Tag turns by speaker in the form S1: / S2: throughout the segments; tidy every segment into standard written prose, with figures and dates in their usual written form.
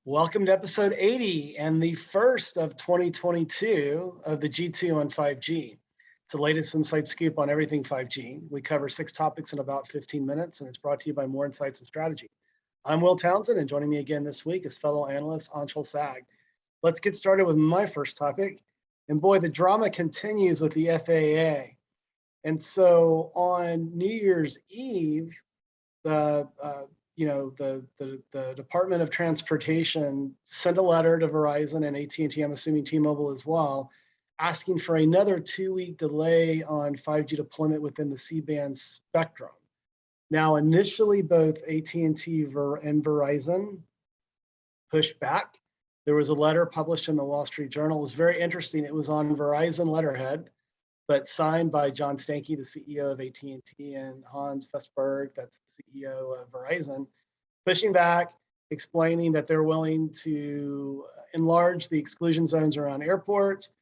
S1: Welcome to episode 80 and the first of 2022 of the G2 on 5G. It's the latest insight scoop on everything 5G. We cover 6 topics in about 15 minutes, and it's brought to you by More Insights and Strategy. I'm Will Townsend, and joining me again this week is fellow analyst Anshel Sag. Let's get started with my first topic. And boy, the drama continues with the FAA. And so on New Year's Eve, the Department of Transportation sent a letter to Verizon and AT&T, I'm assuming T-Mobile as well, asking for another 2-week delay on 5G deployment within the C-band spectrum. Now, initially, both AT&T and Verizon pushed back. There was a letter published in the Wall Street Journal. It was very interesting. It was on Verizon letterhead, but signed by John Stankey, the CEO of AT&T, and Hans Vestberg, that's the CEO of Verizon, pushing back, explaining that they're willing to enlarge the exclusion zones around airports,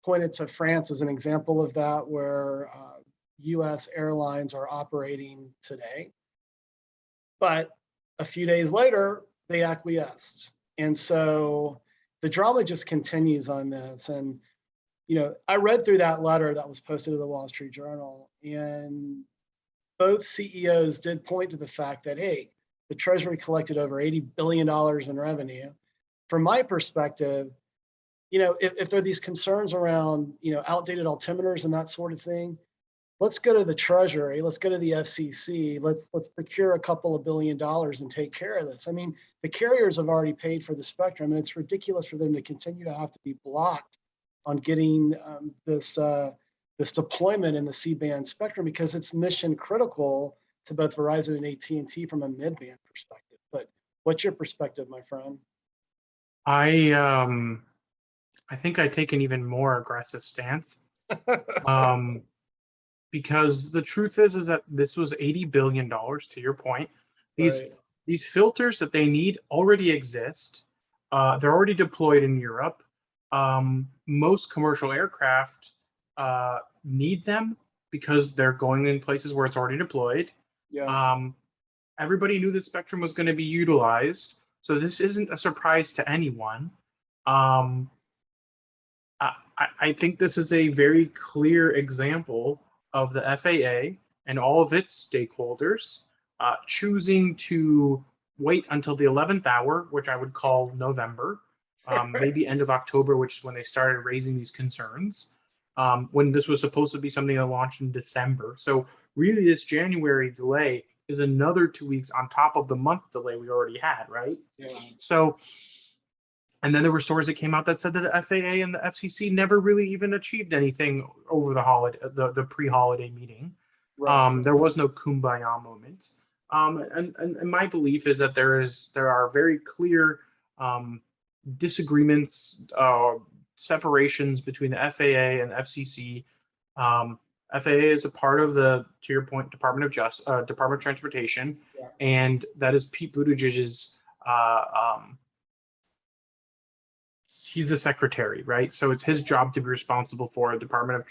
S1: pointed to France as an example of that, where US airlines are operating today. But a few days later, they acquiesced. And so the drama just continues on this. And I read through that letter that was posted to the Wall Street Journal, and both CEOs did point to the fact that, hey, the Treasury collected over $80 billion in revenue. From my perspective, if there are these concerns around, outdated altimeters and that sort of thing, let's go to the Treasury, let's go to the FCC, let's procure a couple of $1 billion and take care of this. I mean, the carriers have already paid for the spectrum, and it's ridiculous for them to continue to have to be blocked on getting this deployment in the C-band spectrum, because it's mission critical to both Verizon and AT&T from a mid-band perspective. But what's your perspective, my friend?
S2: I think I take an even more aggressive stance, because the truth is that this was $80 billion. To your point, these filters that they need already exist. They're already deployed in Europe. Most commercial aircraft need them because they're going in places where it's already deployed.
S1: Yeah.
S2: Everybody knew the spectrum was going to be utilized, so this isn't a surprise to anyone. I think this is a very clear example of the FAA and all of its stakeholders choosing to wait until the 11th hour, which I would call November, maybe end of October, which is when they started raising these concerns, when this was supposed to be something that launched in December. So really, this January delay is another 2 weeks on top of the month delay we already had, right?
S1: Yeah.
S2: So, and then there were stories that came out that said that the FAA and the FCC never really even achieved anything over the holiday, the pre-holiday meeting.
S1: Right.
S2: There was no kumbaya moment. And my belief is that there are very clear disagreements, separations between the FAA and the FCC. FAA is a part of to your point, Department of Transportation,
S1: yeah.
S2: And that is Pete Buttigieg's. He's the secretary, right? So it's his job to be responsible for a Department of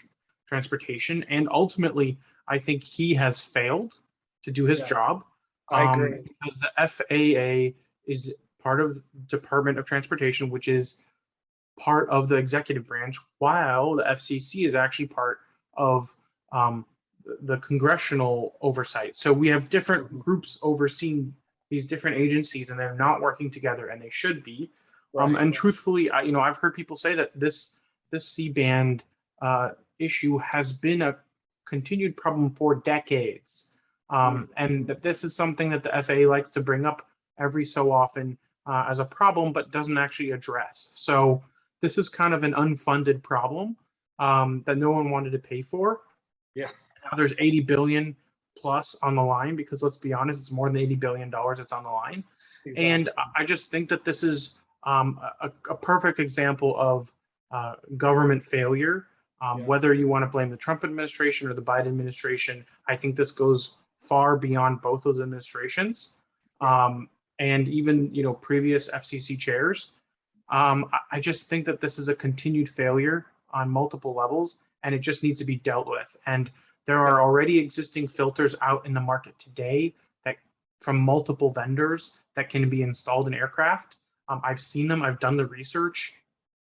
S2: Transportation, and ultimately, I think he has failed to do his job.
S1: I agree.
S2: Because the FAA is part of the Department of Transportation, which is part of the executive branch, while the FCC is actually part of the congressional oversight. So we have different groups overseeing these different agencies, and they're not working together, and they should be. And truthfully, I've heard people say that this C-band issue has been a continued problem for decades, and that this is something that the FAA likes to bring up every so often as a problem, but doesn't actually address. So this is kind of an unfunded problem that no one wanted to pay for.
S1: Yeah.
S2: Now there's 80 billion plus on the line, because let's be honest, it's more than $80 billion that's on the line. Exactly. And I just think that this is a perfect example of government failure. Whether you want to blame the Trump administration or the Biden administration, I think this goes far beyond both those administrations, and even previous FCC chairs. I just think that this is a continued failure on multiple levels, and it just needs to be dealt with. And there are already existing filters out in the market today that from multiple vendors that can be installed in aircraft. I've seen them. I've done the research.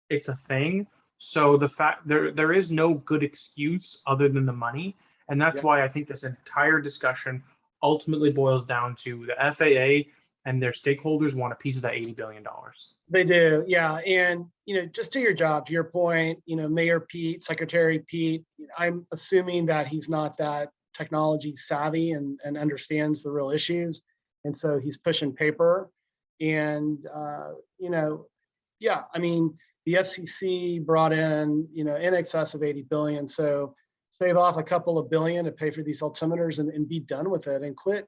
S2: It's a thing. So the fact there is no good excuse other than the money, and that's
S1: Yeah.
S2: why I think this entire discussion ultimately boils down to the FAA and their stakeholders want a piece of that $80 billion.
S1: They do, yeah. And just to your job, to your point, Mayor Pete, Secretary Pete, I'm assuming that he's not that technology savvy and understands the real issues. And so he's pushing paper. And yeah, I mean, the FCC brought in excess of 80 billion. So shave off a couple of billion to pay for these altimeters and be done with it and quit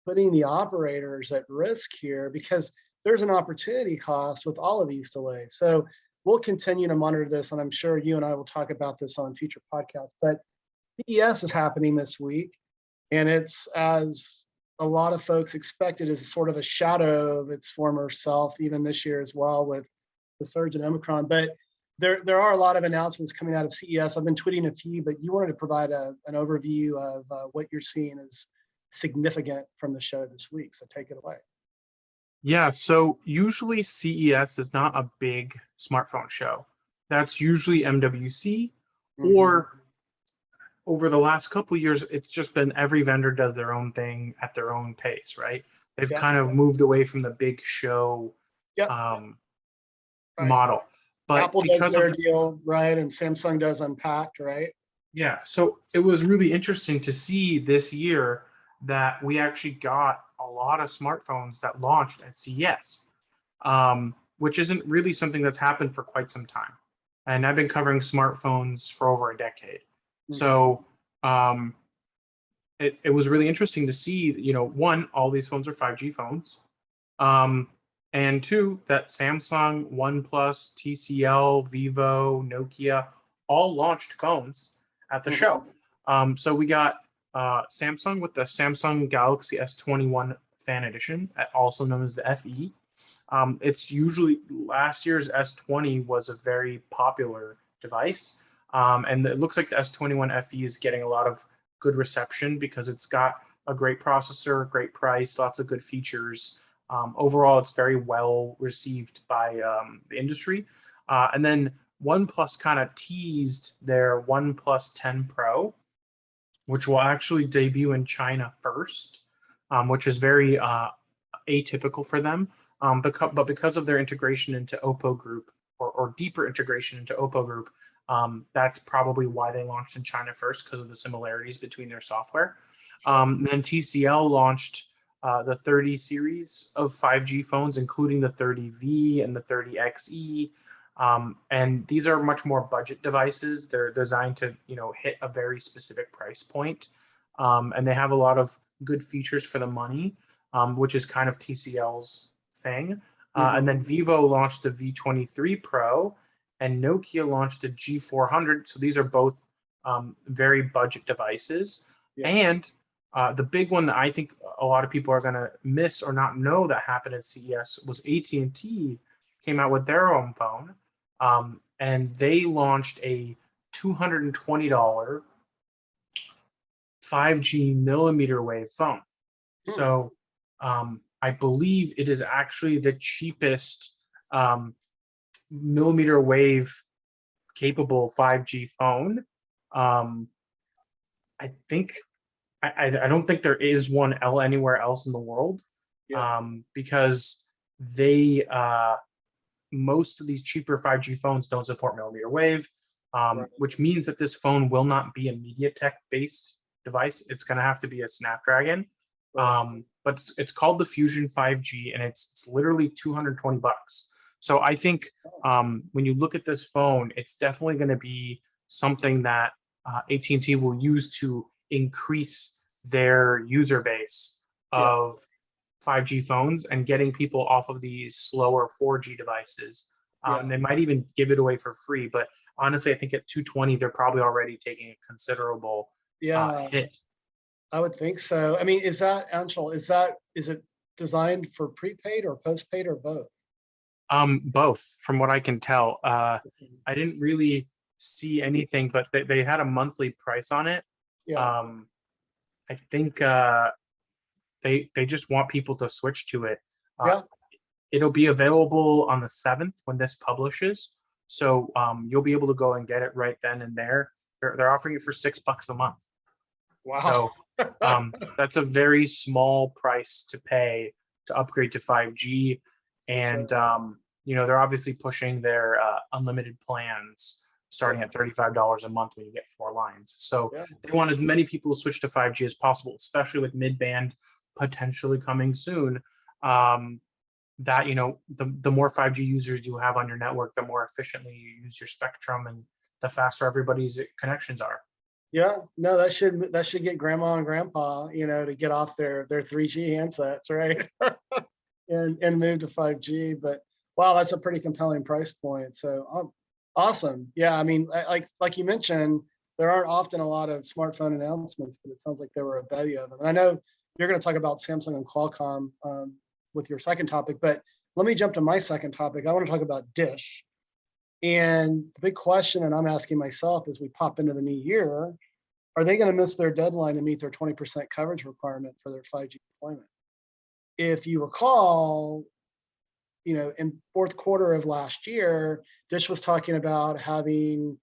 S1: putting the operators at risk here, because there's an opportunity cost with all of these delays. So we'll continue to monitor this, and I'm sure you and I will talk about this on future podcasts. But CES is happening this week, and it's, as a lot of folks expected, is sort of a shadow of its former self, even this year as well with the surge in Omicron. But there are a lot of announcements coming out of CES. I've been tweeting a few, but you wanted to provide an overview of what you're seeing as significant from the show this week. So take it away.
S2: Yeah, so usually CES is not a big smartphone show. That's usually MWC, or over the last couple of years, it's just been every vendor does their own thing at their own pace, right? They've kind of moved away from the big show model. But
S1: Apple does their deal, right? And Samsung does Unpacked, right?
S2: Yeah, so it was really interesting to see this year that we actually got a lot of smartphones that launched at CES, which isn't really something that's happened for quite some time. And I've been covering smartphones for over a decade. So it was really interesting to see, one, all these phones are 5G phones. And two, that Samsung, OnePlus, TCL, Vivo, Nokia all launched phones at the show. So we got Samsung with the Samsung Galaxy S21 Fan Edition, also known as the FE. It's usually, last year's S20 was a very popular device. And it looks like the S21 FE is getting a lot of good reception because it's got a great processor, great price, lots of good features. Overall, it's very well received by the industry. And then OnePlus kind of teased their OnePlus 10 Pro, which will actually debut in China first, which is very atypical for them. But because of their integration into Oppo Group, or deeper integration into Oppo Group, that's probably why they launched in China first, because of the similarities between their software. Then TCL launched the 30 series of 5G phones, including the 30V and the 30XE. And these are much more budget devices. They're designed to, hit a very specific price point. And they have a lot of good features for the money, which is kind of TCL's thing. And then Vivo launched the V23 Pro, and Nokia launched the G400. So these are both very budget devices. And the big one that I think a lot of people are going to miss or not know that happened at CES was AT&T came out with their own phone, and they launched a $220 5G millimeter wave phone. So I believe it is actually the cheapest millimeter wave capable 5G phone. I think I don't think there is one anywhere else in the world, because they most of these cheaper 5G phones don't support millimeter wave, which means that this phone will not be a MediaTek based device. It's going to have to be a Snapdragon, but it's called the Fusion 5G, and it's literally $220. So I think when you look at this phone, it's definitely going to be something that AT&T will use to increase their user base of 5G phones and getting people off of these slower 4G devices. They might even give it away for free, but honestly, I think at $220, they're probably already taking a considerable hit.
S1: I would think so. I mean, is that, Anshel, is it designed for prepaid or postpaid or both?
S2: Both, from what I can tell. I didn't really see anything, but they had a monthly price on it. I think they just want people to switch to it. It'll be available on the 7th when this publishes. So you'll be able to go and get it right then and there. They're offering it for $6 a month.
S1: Wow.
S2: So that's a very small price to pay to upgrade to 5G. And, they're obviously pushing their unlimited plans starting at $35 a month when you get 4 lines. So they want as many people to switch to 5G as possible, especially with mid-band potentially coming soon. That, the more 5G users you have on your network, the more efficiently you use your spectrum and the faster everybody's connections are.
S1: Yeah, no, that should get grandma and grandpa, to get off their 3G handsets, right? and move to 5G. But wow, that's a pretty compelling price point. So awesome. Yeah, I mean, like you mentioned, there aren't often a lot of smartphone announcements, but it sounds like there were a belly of them. And I know you're going to talk about Samsung and Qualcomm with your second topic, but let me jump to my second topic. I want to talk about Dish. And the big question that I'm asking myself as we pop into the new year, are they going to miss their deadline to meet their 20% coverage requirement for their 5G deployment? If you recall, in fourth quarter of last year, Dish was talking about having,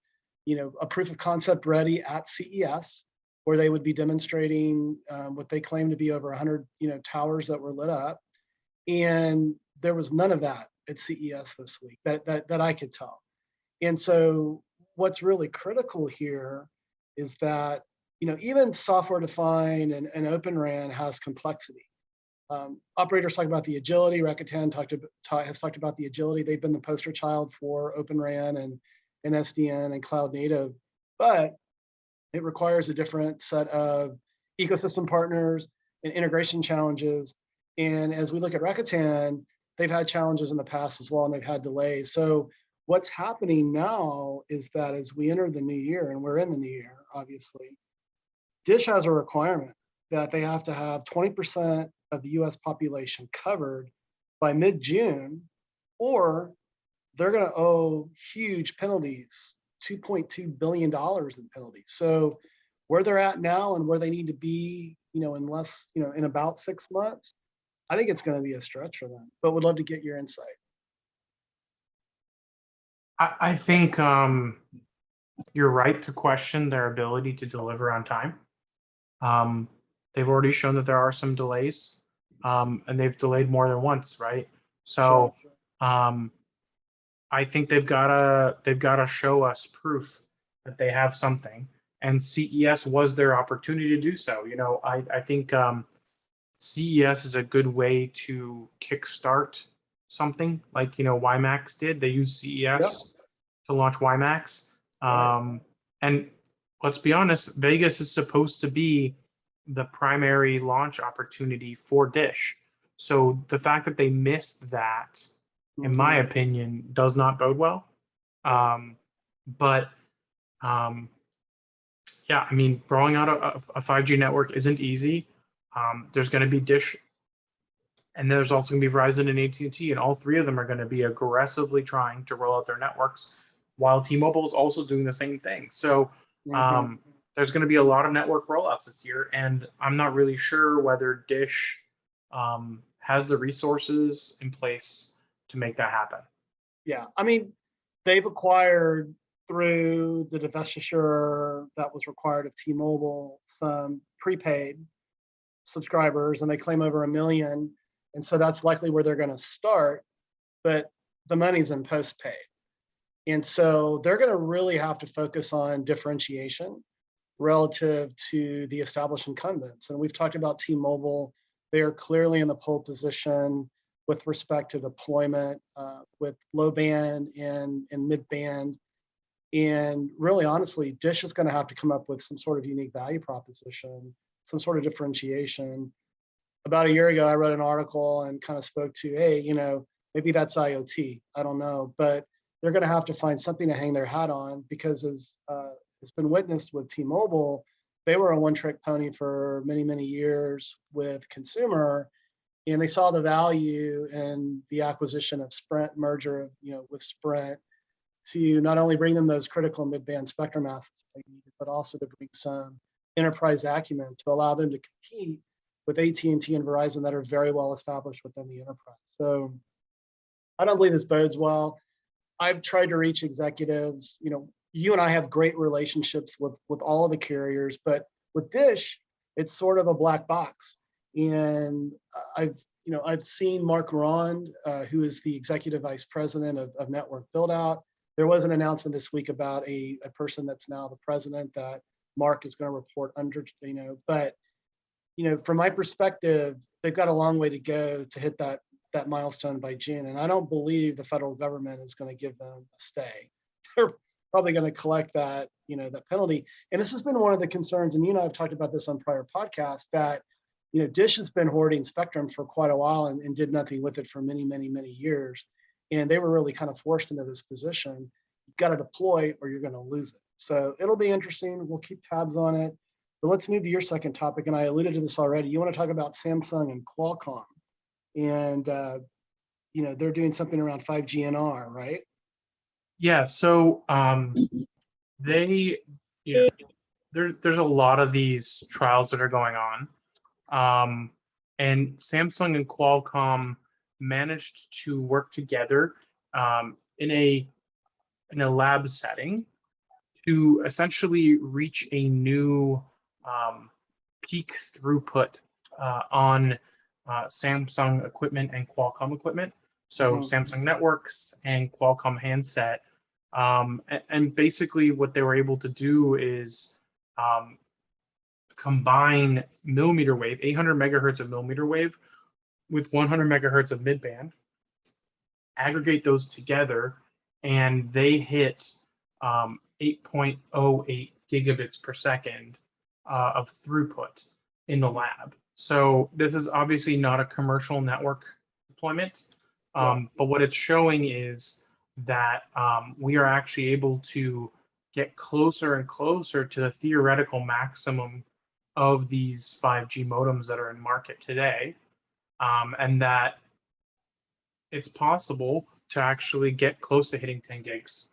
S1: a proof of concept ready at CES, where they would be demonstrating what they claim to be over 100, towers that were lit up. And there was none of that at CES this week that I could tell. And so what's really critical here is that, even software defined and Open RAN has complexity. Operators talk about the agility. Rakuten has talked about the agility. They've been the poster child for Open RAN and SDN and cloud native, but it requires a different set of ecosystem partners and integration challenges. And as we look at Rakuten, they've had challenges in the past as well, and they've had delays. So what's happening now is that as we enter the new year, and we're in the new year, obviously, Dish has a requirement that they have to have 20% of the US population covered by mid-June, or they're going to owe huge penalties, $2.2 billion in penalties. So where they're at now and where they need to be, in about 6 months, I think it's going to be a stretch for them, but would love to get your insight.
S2: I think you're right to question their ability to deliver on time. They've already shown that there are some delays, and they've delayed more than once, right? So I think they've gotta show us proof that they have something, and CES was their opportunity to do so. I think CES is a good way to kickstart something like WiMAX did. They used CES to launch WiMAX, and let's be honest, Vegas is supposed to be the primary launch opportunity for Dish. So the fact that they missed that, in my opinion, does not bode well. Yeah, I mean, rolling out a 5G network isn't easy. There's going to be Dish, and there's also going to be Verizon and AT&T, and all three of them are going to be aggressively trying to roll out their networks, while T-Mobile is also doing the same thing. So there's going to be a lot of network rollouts this year, and I'm not really sure whether Dish has the resources in place to make that happen.
S1: Yeah, I mean, they've acquired through the divestiture that was required of T-Mobile some prepaid subscribers, and they claim over 1 million. And so that's likely where they're going to start, but the money's in postpaid. And so they're going to really have to focus on differentiation relative to the established incumbents. And we've talked about T-Mobile. They are clearly in the pole position with respect to deployment with low band and mid band. And really, honestly, Dish is going to have to come up with some sort of unique value proposition, some sort of differentiation. About a year ago, I wrote an article and kind of spoke to, hey, maybe that's IoT. I don't know, but they're going to have to find something to hang their hat on, because as it's been witnessed with T-Mobile, they were a one-trick pony for many, many years with consumer, and they saw the value in the acquisition of Sprint, merger, with Sprint, to not only bring them those critical mid-band spectrum assets they needed, but also to bring some enterprise acumen to allow them to compete with AT&T and Verizon that are very well established within the enterprise. So I don't believe this bodes well. I've tried to reach executives. You and I have great relationships with all of the carriers, but with Dish, it's sort of a black box. And I've seen Mark Ron, who is the executive vice president of network build out. There was an announcement this week about a person that's now the president that Mark is going to report under, but from my perspective, they've got a long way to go to hit that milestone by June. And I don't believe the federal government is going to give them a stay. They're probably going to collect that, that penalty. And this has been one of the concerns, and I've talked about this on prior podcasts, that, Dish has been hoarding spectrum for quite a while and did nothing with it for many, many, many years. And they were really kind of forced into this position. You've got to deploy or you're going to lose it. So it'll be interesting. We'll keep tabs on it. But let's move to your second topic. And I alluded to this already. You want to talk about Samsung and Qualcomm. And, they're doing something around 5G NR, right?
S2: Yeah. So they, there's a lot of these trials that are going on. And Samsung and Qualcomm managed to work together in a lab setting to essentially reach a new peak throughput on Samsung equipment and Qualcomm equipment. So Samsung networks and Qualcomm handset. And basically what they were able to do is combine millimeter wave, 800 megahertz of millimeter wave with 100 megahertz of midband, aggregate those together, and they hit 8.08 gigabits per second of throughput in the lab. So this is obviously not a commercial network deployment, but what it's showing is that we are actually able to get closer and closer to the theoretical maximum of these 5G modems that are in market today, and that it's possible to actually get close to hitting 10 gigs.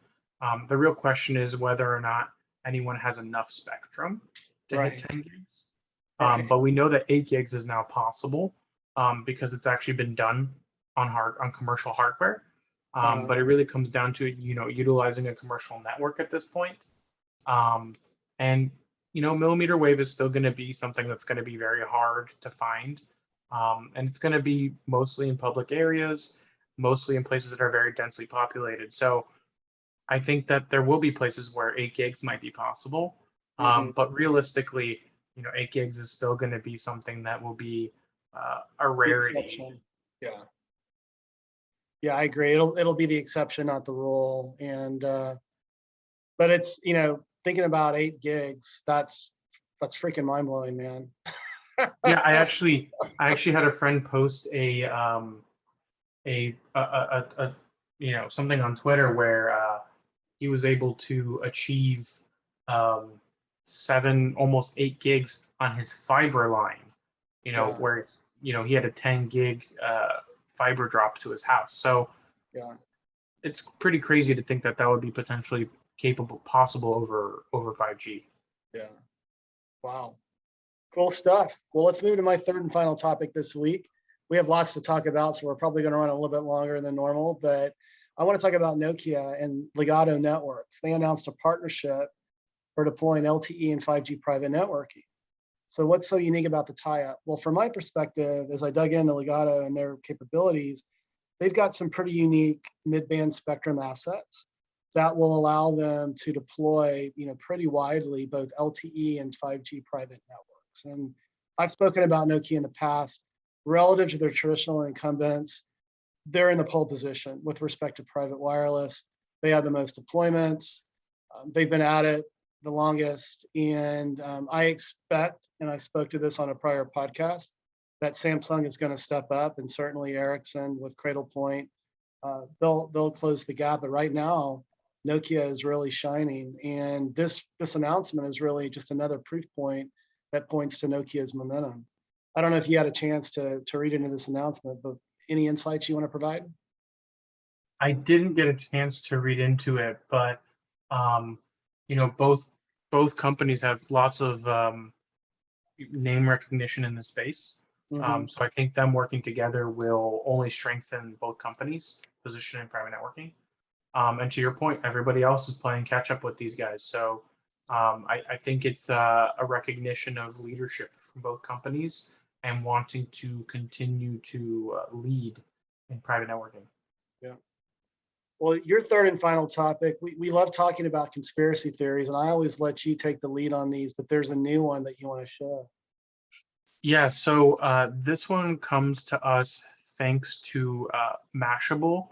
S2: The real question is whether or not anyone has enough spectrum to hit 10 gigs. But we know that 8 gigs is now possible because it's actually been done on commercial hardware. But it really comes down to utilizing a commercial network at this point. And millimeter wave is still going to be something that's going to be very hard to find. And it's going to be mostly in public areas, mostly in places that are very densely populated. So I think that there will be places where 8 gigs might be possible. But realistically, 8 gigs is still going to be something that will be a rarity.
S1: Yeah, I agree. It'll be the exception, not the rule. And but it's thinking about 8 gigs, that's freaking mind blowing, man.
S2: Yeah, I actually had a friend post a something on Twitter where he was able to achieve 7, almost 8 gigs on his fiber line. Where he had a 10 gig fiber drop to his house. So it's pretty crazy to think that would be potentially possible over 5G.
S1: Yeah. Wow. Cool stuff. Well, let's move to my third and final topic this week. We have lots to talk about, so we're probably going to run a little bit longer than normal, but I want to talk about Nokia and Ligado Networks. They announced a partnership for deploying LTE and 5G private networking. So what's so unique about the tie-up? Well, from my perspective, as I dug into Ligado and their capabilities, they've got some pretty unique mid-band spectrum assets that will allow them to deploy, pretty widely, both LTE and 5G private networks. And I've spoken about Nokia in the past. Relative to their traditional incumbents, they're in the pole position with respect to private wireless. They have the most deployments. They've been at it the longest. And I expect, and I spoke to this on a prior podcast, that Samsung is going to step up, and certainly Ericsson with Cradlepoint, they'll close the gap. But right now, Nokia is really shining. And this announcement is really just another proof point that points to Nokia's momentum. I don't know if you had a chance to read into this announcement, but any insights you want to provide?
S2: I didn't get a chance to read into it, but both companies have lots of name recognition in the space. So I think them working together will only strengthen both companies. position in private networking. And to your point, everybody else is playing catch up with these guys. So I think it's a recognition of leadership from both companies and wanting to continue to lead in private networking.
S1: Yeah. Well, your third and final topic, we love talking about conspiracy theories, and I always let you take the lead on these, but there's a new one that you want to share.
S2: Yeah, so this one comes to us thanks to Mashable.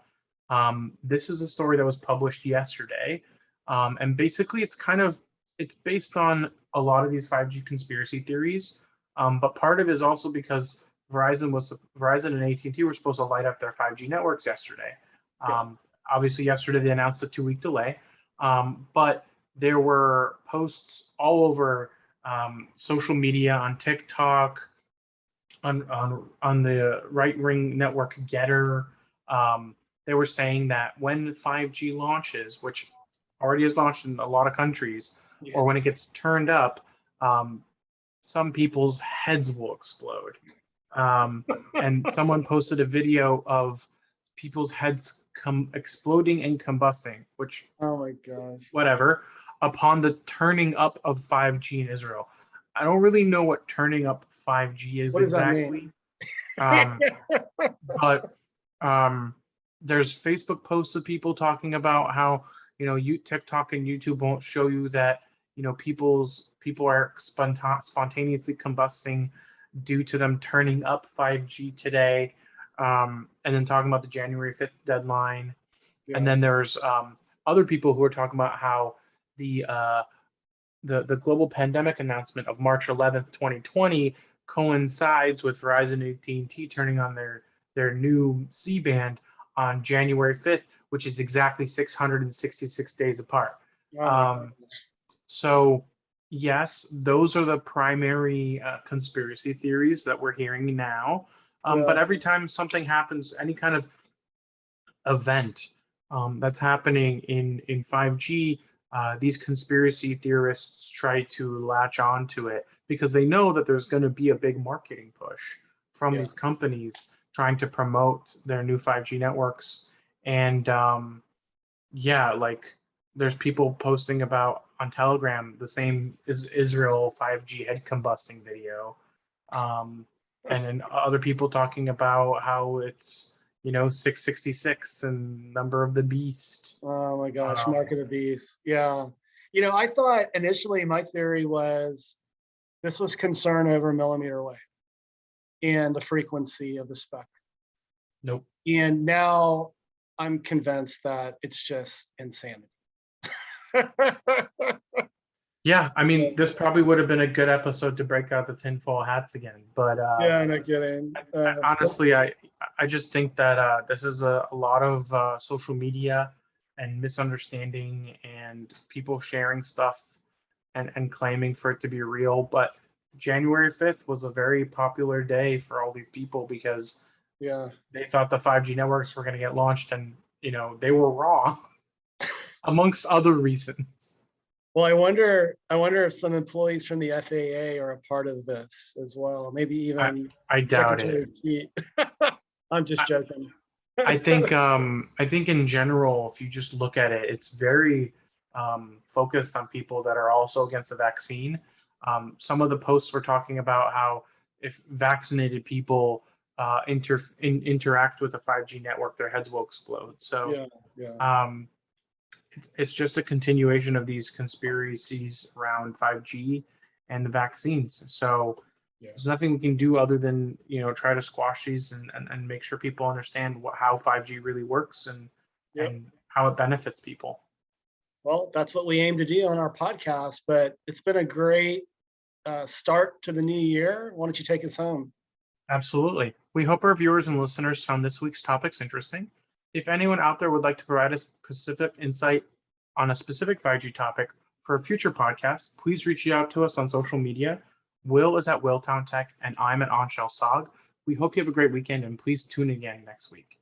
S2: This is a story that was published yesterday, and basically it's based on a lot of these 5G conspiracy theories, but part of it is also because Verizon and AT&T were supposed to light up their 5G networks yesterday. Obviously, yesterday they announced a 2-week delay, but there were posts all over social media, on TikTok, on the right-wing network Getter. They were saying that when 5G launches, which already has launched in a lot of countries, or when it gets turned up, some people's heads will explode. And someone posted a video of people's heads exploding and combusting, which,
S1: oh my gosh,
S2: whatever, upon the turning up of 5G in Israel. I don't really know what turning up 5G is exactly. But there's Facebook posts of people talking about how, TikTok and YouTube won't show you that, people are spontaneously combusting due to them turning up 5G today. And then talking about the January 5th deadline. Yeah. And then there's other people who are talking about how the global pandemic announcement of March 11th, 2020 coincides with Verizon and AT&T turning on their new C-band on January 5th, which is exactly 666 days apart. So yes, those are the primary conspiracy theories that we're hearing now. But every time something happens, any kind of event that's happening in 5G, these conspiracy theorists try to latch on to it because they know that there's going to be a big marketing push from these companies trying to promote their new 5G networks. And there's people posting about on Telegram the same Israel 5G head combusting video. And then other people talking about how it's 666 and number of the beast.
S1: Oh my gosh, mark of the beast. Yeah. I thought initially my theory was this was concern over millimeter wave and the frequency of the spectrum.
S2: Nope.
S1: And now I'm convinced that it's just insanity.
S2: Yeah, I mean, this probably would have been a good episode to break out the tinfoil hats again, but
S1: yeah, no kidding.
S2: Honestly, I just think that this is a lot of social media and misunderstanding and people sharing stuff and claiming for it to be real. But January 5th was a very popular day for all these people because they thought the 5G networks were going to get launched, and they were wrong, amongst other reasons.
S1: Well, I wonder if some employees from the FAA are a part of this as well. Maybe even
S2: I doubt it.
S1: I'm just joking.
S2: I think in general, if you just look at it, it's very focused on people that are also against the vaccine. Some of the posts were talking about how if vaccinated people interact with a 5G network, their heads will explode. So it's just a continuation of these conspiracies around 5G and the vaccines. So there's nothing we can do other than try to squash these and make sure people understand how 5G really works and how it benefits people.
S1: Well, that's what we aim to do on our podcast, but it's been a great start to the new year. Why don't you take us home?
S2: Absolutely. We hope our viewers and listeners found this week's topics interesting. If anyone out there would like to provide us specific insight on a specific 5G topic for a future podcast, please reach out to us on social media. Will is at Willtown Tech, and I'm at Anshel Sog. We hope you have a great weekend, and please tune in again next week.